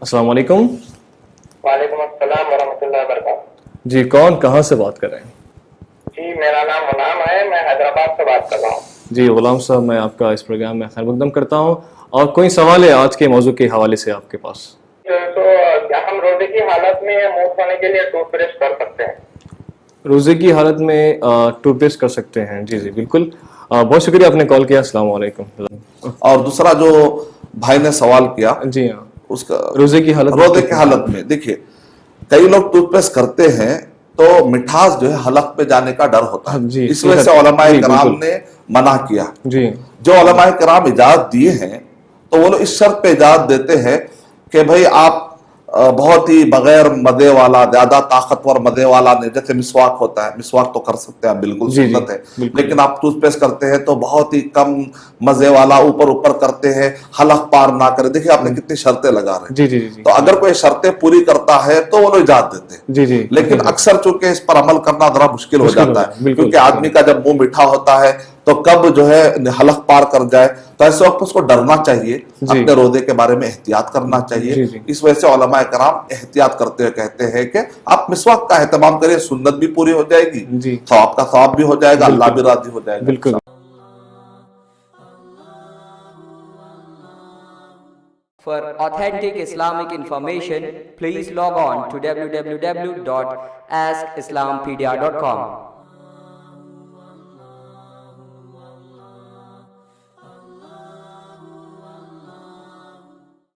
السلام علیکم. وعلیکم السلام ورحمۃ اللہ وبرکاتہ. جی کون کہاں سے بات کر رہے ہیں؟ جی میرا نام غلام ہے, میں حیدرآباد سے بات کر رہا ہوں. جی غلام صاحب, میں آپ کا اس پروگرام میں خیر مقدم کرتا ہوں. اور کوئی سوال ہے آج کے موضوع کے حوالے سے آپ کے پاس؟ تو کیا ہم روزے کی حالت میں منہ دھونے کے لیے ٹوتھ برش کر سکتے ہیں؟ روزے کی حالت میں ٹوتھ پیسٹ کر سکتے ہیں. جی جی بالکل. بہت شکریہ آپ نے کال کیا. السلام علیکم. اور دوسرا جو بھائی نے سوال کیا, جی ہاں, اس کا روزے کی حالت روزے کی حالت میں دیکھیے, کئی لوگ ٹوتھ پیسٹ کرتے ہیں تو مٹھاس جو ہے حلق پہ جانے کا ڈر ہوتا ہے, جی اس وجہ سے علماء کرام نے منع کیا. جی جو علماء کرام اجازت دیے ہیں تو وہ لوگ اس شرط پہ اجازت دیتے ہیں کہ بھئی آپ بہت ہی بغیر مزے والا, زیادہ طاقتور مزے والا نہیں, جیسے مسواک ہوتا ہے, مسواک تو کر سکتے ہیں بالکل سنت ہے, لیکن آپ ٹوتھ پیسٹ کرتے ہیں تو بہت ہی کم مزے والا, اوپر کرتے ہیں, حلق پار نہ کرے. دیکھیں آپ نے کتنی شرطیں لگا رہے ہیں. جی جی جی تو اگر کوئی شرطیں پوری کرتا ہے تو وہ لوگ اجازت دیتے ہیں. جی جی لیکن اکثر چونکہ اس پر عمل کرنا ذرا مشکل ہو جاتا ہے, کیونکہ آدمی کا جب منہ میٹھا ہوتا ہے تو کب جو ہے حلق پار کر جائے, تو ایسے وقت اس کو ڈرنا چاہیے, اپنے روزے کے بارے میں احتیاط کرنا چاہیے. اس وجہ سے علماء کرام احتیاط کرتے ہوئے کہتے ہیں کہ آپ مسواک کا اہتمام کریں, سنت بھی پوری ہو جائے گی, ثواب کا ثواب بھی ہو جائے گا, اللہ بھی راضی ہو جائے گا. بالکل. For authentic Islamic information, please log on to www.askislampedia.com.